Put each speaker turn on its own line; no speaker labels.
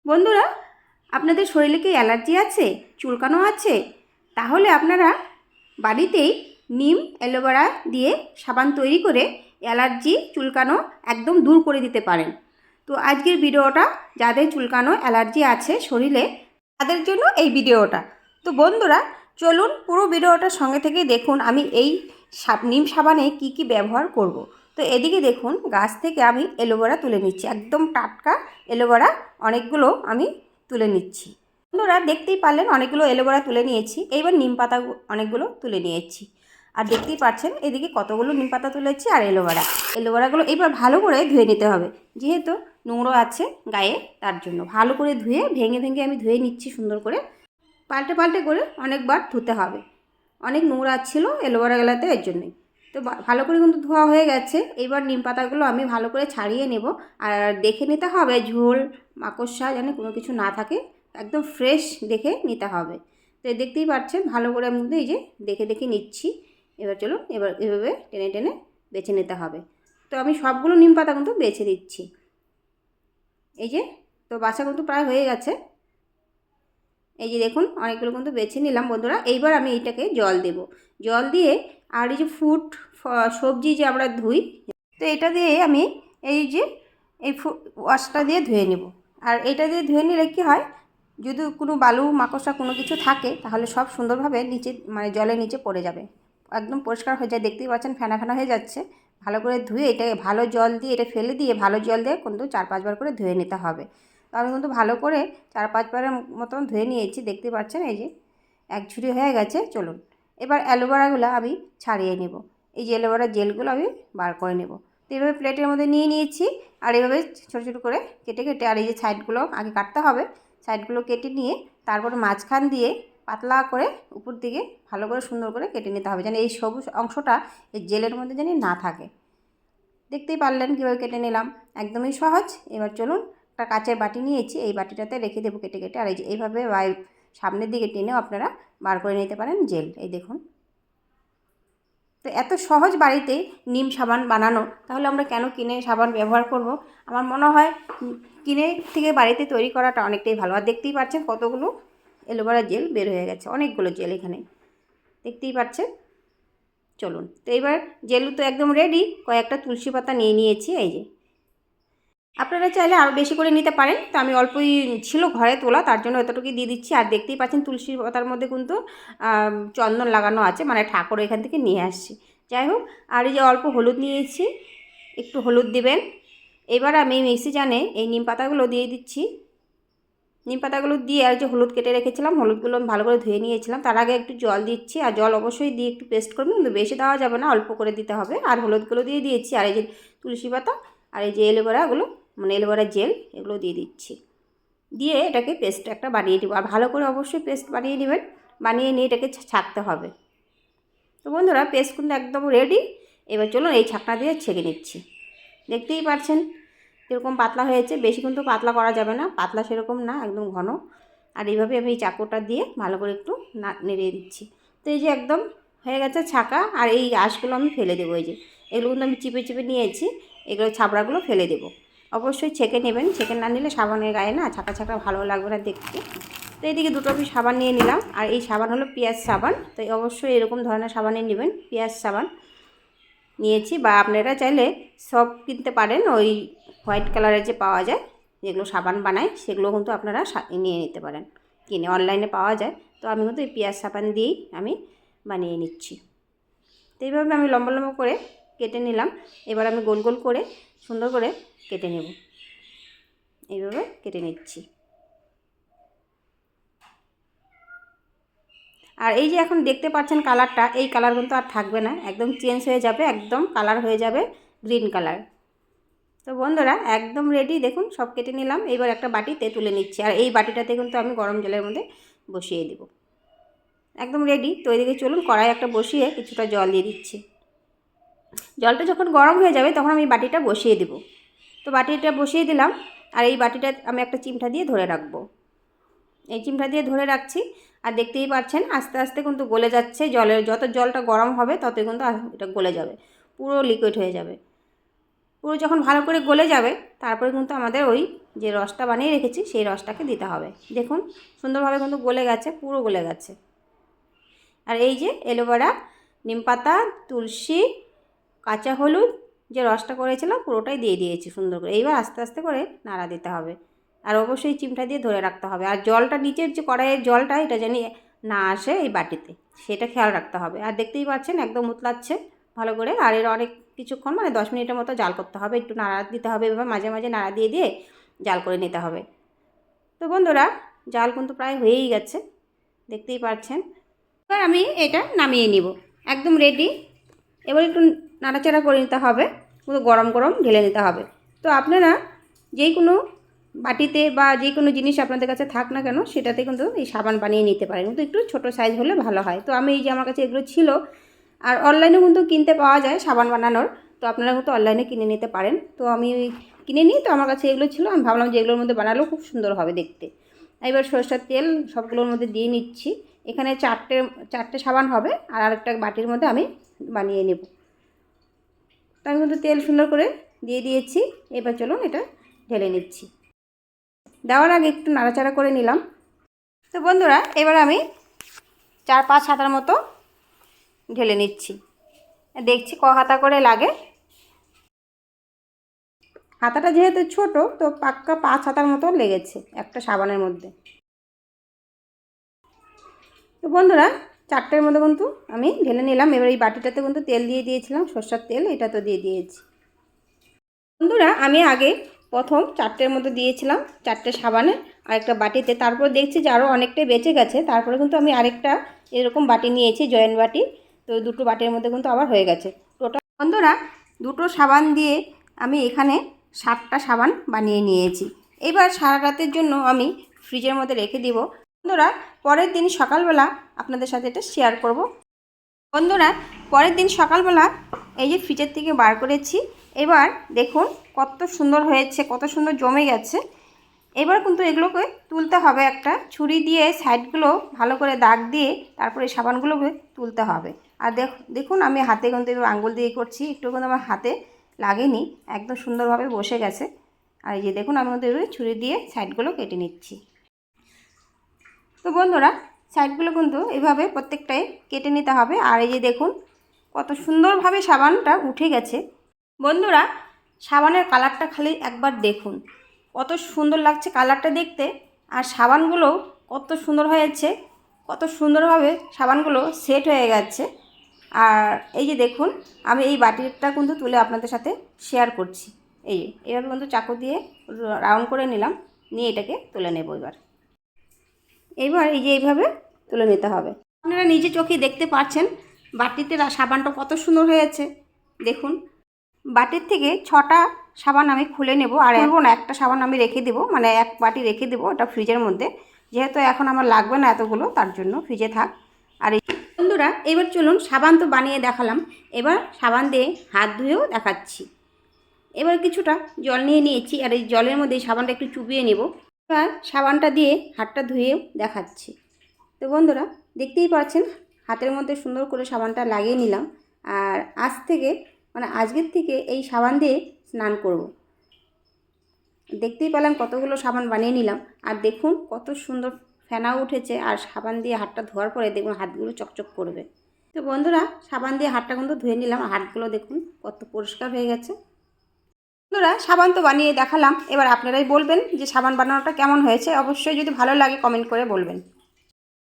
বন্ধুরা, আপনাদের শরীরে কি অ্যালার্জি আছে, চুলকানো আছে? তাহলে আপনারা বাড়িতেই নিম অ্যালোভেরা দিয়ে সাবান তৈরি করে অ্যালার্জি চুলকানো একদম দূর করে দিতে পারেন। তো আজকের ভিডিওটা যাদের চুলকানো অ্যালার্জি আছে শরীরে তাদের জন্য এই ভিডিওটা। তো বন্ধুরা, চলুন পুরো ভিডিওটার সঙ্গে থেকে দেখুন আমি এই নিম সাবানে কি কি ব্যবহার করব। তো এদিকে দেখুন, গাছ থেকে আমি অ্যালোভেরা তুলে নিচ্ছি, একদম টাটকা অ্যালোভেরা অনেকগুলো আমি তুলে নিচ্ছি। বন্ধুরা, দেখতেই পারলেন অনেকগুলো অ্যালোভেরা তুলে নিয়েছি। এইবার নিম পাতা অনেকগুলো তুলে নিয়েছি, আর দেখতেই পাচ্ছেন এদিকে কতগুলো নিম পাতা তুলেছি আর অ্যালোভেরাগুলো এবার ভালো করে ধুয়ে নিতে হবে, যেহেতু নোংরা আছে গায়ে, তার জন্য ভালো করে ধুয়ে ভেঙে ভেঙে আমি ধুয়ে নিচ্ছি সুন্দর করে। পাল্টে পাল্টে করে অনেকবার ধুতে হবে, অনেক নোংরা ছিল অ্যালোভেরাগুলোতে, এর জন্যই। তো ভালো করে কিন্তু ধোয়া হয়ে গেছে। এবার নিম পাতাগুলো আমি ভালো করে ছাড়িয়ে নেব, আর দেখে নিতে হবে ঝোল মাকড়সা যেন কোনো কিছু না থাকে, একদম ফ্রেশ দেখে নিতে হবে। তো দেখতেই পাচ্ছেন ভালো করে আমি কিন্তু এই যে দেখে দেখে নিচ্ছি। এবার চলুন, এবার এভাবে টেনে টেনে বেছে নিতে হবে। তো আমি সবগুলো নিম পাতা কিন্তু বেছে দিচ্ছি, এই যে। তো বাছা কিন্তু প্রায় হয়ে গেছে, এই যে দেখুন অনেকগুলো কিন্তু বেছে নিলাম বন্ধুরা। এইবার আমি এইটাকে জল দেব, জল দিয়ে আর এই যে সবজি যে আমরা ধুই, তো এটা দিয়ে আমি এই যে এই ওয়াশটা দিয়ে ধুয়ে নেব। আর এটা দিয়ে ধুয়ে নিলে কী হয়, যদি কোনো বালু মাকড়সা কোনো কিছু থাকে তাহলে সব সুন্দরভাবে নিচে মানে জলের নিচে পড়ে যাবে, একদম পরিষ্কার হয়ে যায়। দেখতেই পাচ্ছেন ফেনা ফেনা হয়ে যাচ্ছে। ভালো করে ধুয়ে এটাকে ভালো জল দিয়ে এটা ফেলে দিয়ে ভালো জল দিয়ে কিন্তু 4-5 বার করে ধুয়ে নিতে হবে। তো আমি কিন্তু ভালো করে 4-5 বারের মতন ধুয়ে নিয়েছি, দেখতে পাচ্ছেন এই যে এক ঝুড়ি হয়ে গেছে। চলুন এবার অ্যালোভেরাগুলো আমি ছাড়িয়ে নেব, এই যে অ্যালোভেরার জেলগুলো আমি বার করে নেব। তো এইভাবে প্লেটের মধ্যে নিয়ে নিয়েছি, আর এইভাবে ছোটো ছোটো করে কেটে কেটে, আর এই যে সাইডগুলো আগে কাটতে হবে, সাইডগুলো কেটে নিয়ে তারপরে মাঝখান দিয়ে পাতলা করে উপর দিকে ভালো করে সুন্দর করে কেটে নিতে হবে, যেন এই সবুজ অংশটা এই জেলের মধ্যে যেন না থাকে। দেখতেই পারলেন কীভাবে কেটে নিলাম, একদমই সহজ। এবার চলুন, একটা কাচের বাটি নিয়েছি, এই বাটিটাতে রেখে দেবো কেটে কেটে। আর এই যে এইভাবে সামনের দিকে টেনেও আপনারা বার করে নিতে পারেন জেল, এই দেখুন। তো এত সহজ বাড়িতেই নিম সাবান বানানো, তাহলে আমরা কেন কিনে সাবান ব্যবহার করব? আমার মনে হয় কিনে থেকে বাড়িতে তৈরি করাটা অনেকটাই ভালো। আর দেখতেই পাচ্ছেন কতগুলো অ্যালোভেরা জেল বের হয়ে গেছে, অনেকগুলো জেল এখানে দেখতেই পাচ্ছেন। চলুন, তো এবার জেলু তো একদম রেডি। কয়েকটা তুলসী পাতা নিয়ে নিয়েছি, এই যে। আপনারা চাইলে আরও বেশি করে নিতে পারেন, তো আমি অল্পই ছিল ঘরে তোলা, তার জন্য এতটুকুই দিয়ে দিচ্ছি। আর দেখতেই পাচ্ছেন তুলসী পাতার মধ্যে কিন্তু চন্দন লাগানো আছে, মানে ঠাকুর এখান থেকে নিয়ে আসছি। যাই হোক, আর এই যে অল্প হলুদ নিয়েছি, একটু হলুদ দিবেন। এবার আমি মিক্সি জানে এই নিম পাতাগুলো দিয়ে দিচ্ছি। নিম পাতাগুলো দিয়ে আর যে হলুদ কেটে রেখেছিলাম, হলুদগুলো আমি ভালো করে ধুয়ে নিয়েছিলাম, তার আগে একটু জল দিচ্ছি। আর জল অবশ্যই দিয়ে একটু পেস্ট করবেন, কিন্তু বেশি দেওয়া যাবে না, অল্প করে দিতে হবে। আর হলুদগুলো দিয়ে দিয়েছি, আর এই যে তুলসী পাতা আর এই যে অ্যালোভেরাগুলো, মানে অ্যালোভেরা জেল, এগুলো দিয়ে দিচ্ছি। দিয়ে এটাকে পেস্ট একটা বানিয়ে দেবো, আর ভালো করে অবশ্যই পেস্ট বানিয়ে নেবেন। বানিয়ে নিয়ে এটাকে ছাঁকতে হবে। তো বন্ধুরা, পেস্ট কিন্তু একদম রেডি। এবার চলুন এই ছাঁকনা দিয়ে ছেঁকে নিচ্ছি। দেখতেই পাচ্ছেন কীরকম পাতলা হয়েছে, বেশি কিন্তু পাতলা করা যাবে না, পাতলা সেরকম না, একদম ঘন। আর এইভাবে আমি এই চাকুটা দিয়ে ভালো করে একটু নেড়িয়ে দিচ্ছি। তো এই যে একদম হয়ে গেছে ছাকা। আর এই আঁশগুলো আমি ফেলে দেবো, এই যে এগুলো কিন্তু আমি চিপে চিপে নিয়েছি, এগুলো ছাবড়াগুলো ফেলে দেবো। অবশ্যই ছেঁকে নেবেন, ছেঁকে না নিলে সাবানের গায়ে না ছাকা ছাকা ভালো লাগবে না দেখতে। তো এইদিকে দুটো আমি সাবান নিয়ে নিলাম, আর এই সাবান হলো পেঁয়াজ সাবান। তো অবশ্যই এরকম ধরনের সাবানই নেবেন, পেঁয়াজ সাবান নিয়েছি। বা আপনারা চাইলে সব কিনতে পারেন, ওই হোয়াইট কালারের যে পাওয়া যায়, যেগুলো সাবান বানায়, সেগুলো কিন্তু আপনারা নিয়ে নিতে পারেন, কিনে অনলাইনে পাওয়া যায়। তো আমি কিন্তু এই পেঁয়াজ সাবান দিয়েই আমি বানিয়ে নিচ্ছি। তো এইভাবে আমি লম্বা লম্বা করে কেটে নিলাম। এবার আমি গোল গোল করে সুন্দর করে কেটে নেব, এইভাবে কেটে নিচ্ছি। আর এই যে এখন দেখতে পাচ্ছেন কালারটা, এই কালার কিন্তু আর থাকবে না, একদম চেঞ্জ হয়ে যাবে, একদম কালার হয়ে যাবে গ্রিন কালার। তো বন্ধুরা, একদম রেডি, দেখুন সব কেটে নিলাম। এবার একটা বাটিতে তুলে নিচ্ছি, আর এই বাটিটাতে কিন্তু আমি গরম জলের মধ্যে বসিয়ে দেব। একদম রেডি। তো এদিকে চলুন কড়াই একটা বসিয়ে কিছুটা জল দিয়ে দিচ্ছি। জলটা যখন গরম হয়ে যাবে তখন আমি বাটিটা বসিয়ে দেব। তো বাটিটা বসিয়ে দিলাম, আর এই বাটিটা আমি একটা চিমটা দিয়ে ধরে রাখবো, এই চিমটা দিয়ে ধরে রাখছি। আর দেখতেই পাচ্ছেন আস্তে আস্তে কিন্তু গলে যাচ্ছে, যত জলটা গরম হবে ততই কিন্তু এটা গলে যাবে, পুরো লিকুইড হয়ে যাবে। পুরো যখন ভালো করে গলে যাবে তারপরে কিন্তু আমাদের ওই যে রসটা বানিয়ে রেখেছি সেই রসটাকে দিতে হবে। দেখুন সুন্দরভাবে কিন্তু গলে গেছে, পুরো গলে গেছে। আর এই যে এলোভেরা, নিমপাতা, তুলসী, কাঁচা হলুদ যে রসটা করেছিলাম পুরোটাই দিয়ে দিয়েছি সুন্দর করে। এইবার আস্তে আস্তে করে নাড়া দিতে হবে, আর অবশ্যই চিমটা দিয়ে ধরে রাখতে হবে। আর জলটা নিচের যে কড়াইয়ের জলটা এটা জানি না আসে এই বাটিতে, সেটা খেয়াল রাখতে হবে। আর দেখতেই পাচ্ছেন একদম উতলাচ্ছে ভালো করে। আর এর অনেক কিছুক্ষণ মানে 10 মিনিটের মতো জাল করতে হবে, একটু নাড়া দিতে হবে, এভাবে মাঝে মাঝে নাড়া দিয়ে দিয়ে জাল করে নিতে হবে। তো বন্ধুরা জাল কিন্তু প্রায় হয়েই গেছে, দেখতেই পাচ্ছেন। এবার আমি এটা নামিয়ে নিব, একদম রেডি। এবার একটু নাড়াচাড়া করে নিতে হবে, পুরো গরম গরম ঢেলে নিতে হবে। তো আপনারা যেই কোনো বাটিতে বা যে কোনো জিনিস আপনাদের কাছে থাক না কেন সেটাতে কিন্তু এই সাবান বানিয়ে নিতে পারেন, কিন্তু একটু ছোটো সাইজ হলে ভালো হয়। তো আমি এই যে আমার কাছে এগুলো ছিল, আর অনলাইনেও কিন্তু কিনতে পাওয়া যায় সাবান বানানোর, তো আপনারা কিন্তু অনলাইনে কিনে নিতে পারেন। তো আমি কিনে নিই, তো আমার কাছে এগুলো ছিল, আমি ভাবলাম যে এগুলোর মধ্যে বানালেও খুব সুন্দর হবে দেখতে। এবার সরষের তেল সবগুলোর মধ্যে দিয়ে নিচ্ছি। এখানে চারটে সাবান হবে, আর আরেকটা বাটির মধ্যে আমি বানিয়ে নেব। তো আমি কিন্তু তেল সুন্দর করে দিয়ে দিয়েছি। এবার চলুন এটা ঢেলে নিচ্ছি। দেওয়ার আগে একটু নাড়াচাড়া করে নিলাম। তো বন্ধুরা এবার আমি 4-5 হাতার মতো ঢেলে নিচ্ছি। দেখছি ক হাতা করে লাগে। হাতাটা যেহেতু ছোট তো পাক্কা 5 হাতার মতো লেগেছে একটা সাবানের মধ্যে। তো বন্ধুরা 4টের মধ্যে কিন্তু আমি ঢেলে নিলাম। এবার এই বাটিটাতে কিন্তু তেল দিয়ে দিয়েছিলাম, সরষের তেল, এটা তো দিয়ে দিয়েছি। বন্ধুরা আমি আগে প্রথম 4টের মধ্যে দিয়েছিলাম 4টে সাবানে আরেকটা বাটিতে, তারপর দেখছি যে আরও অনেকটাই বেঁচে গেছে, তারপরে কিন্তু আমি আরেকটা এরকম বাটি নিয়েছি, জয়েন্ট বাটি। তো দুটো বাটির মধ্যে কিন্তু আবার হয়ে গেছে টোটাল। বন্ধুরা দুটো সাবান দিয়ে আমি এখানে 7টা সাবান বানিয়ে নিয়েছি। এবার সারা রাতের জন্য আমি ফ্রিজের মধ্যে রেখে দিব। বন্ধুরা পরের দিন সকালবেলা আপনাদের সাথে এটা শেয়ার করব। বন্ধুরা পরের দিন সকালবেলা এই যে ফ্রিজের থেকে বার করেছি, এবার দেখুন কত সুন্দর হয়েছে, কত সুন্দর জমে গেছে। এবার কিন্তু এগুলোকে তুলতে হবে, একটা ছুরি দিয়ে সাইডগুলো ভালো করে দাগ দিয়ে তারপরে সাবানগুলোকে তুলতে হবে। আর দেখুন আমি হাতে কিন্তু আঙুল দিয়ে করছি, একটু কিন্তু আমার হাতে লাগেনি, একদম সুন্দরভাবে বসে গেছে। আর এই যে দেখুন আমি কিন্তু ছুরি দিয়ে সাইডগুলো কেটে নিচ্ছি। তো বন্ধুরা সাইডগুলো কিন্তু এভাবে প্রত্যেকটাই কেটে নিতে হবে। আর এই যে দেখুন কত সুন্দরভাবে সাবানটা উঠে গেছে। বন্ধুরা সাবানের কালারটা খালি একবার দেখুন, কত সুন্দর লাগছে কালারটা দেখতে। আর সাবানগুলো কত সুন্দর হয়েছে, কত সুন্দরভাবে সাবানগুলো সেট হয়ে গেছে। আর এই যে দেখুন আমি এই বাটিটা কিন্তু তুলে আপনাদের সাথে শেয়ার করছি। এভাবে কিন্তু চাকু দিয়ে রাউন্ড করে নিলাম, নিয়ে এটাকে তুলে নেব। এবার এই যে এইভাবে তুলে নিতে হবে। আপনারা নিজে চোখে দেখতে পাচ্ছেন বাটিতে সাবানটা কত সুন্দর হয়েছে। দেখুন বাটির থেকে 6টা সাবান আমি খুলে নেব, আর খুলবো না, একটা সাবান আমি রেখে দেবো, মানে এক বাটি রেখে দেবো ওটা ফ্রিজের মধ্যে, যেহেতু এখন আমার লাগবে না এতগুলো, তার জন্য ফ্রিজে থাক। আর এই বন্ধুরা এবার চলুন সাবান তো বানিয়ে দেখালাম, এবার সাবান দিয়ে হাত ধুয়েও দেখাচ্ছি। এবার কিছুটা জল নিয়ে নিয়েছি, আর এই জলের মধ্যে সাবানটা একটু চুবিয়ে নেব। এবার সাবানটা দিয়ে হাতটা ধুয়েও দেখাচ্ছি। তো বন্ধুরা দেখতেই পাচ্ছেন হাতের মধ্যে সুন্দর করে সাবানটা লাগিয়ে নিলাম। আর আজ থেকে মানে আজকের থেকে এই সাবান দিয়ে স্নান করব। দেখতেই পেলাম কতগুলো সাবান বানিয়ে নিলাম, আর দেখুন কত সুন্দর ফেনা উঠেছে। আর সাবান দিয়ে হাতটা ধোয়ার পরে দেখুন হাতগুলো চকচক করবে। তো বন্ধুরা সাবান দিয়ে হাতটা কিন্তু ধুয়ে নিলাম, হাতগুলো দেখুন কত পরিষ্কার হয়ে গেছে। বন্ধুরা সাবান তো বানিয়ে দেখালাম, এবার আপনারাই বলবেন যে সাবান বানানোটা কেমন হয়েছে। অবশ্যই যদি ভালো লাগে কমেন্ট করে বলবেন।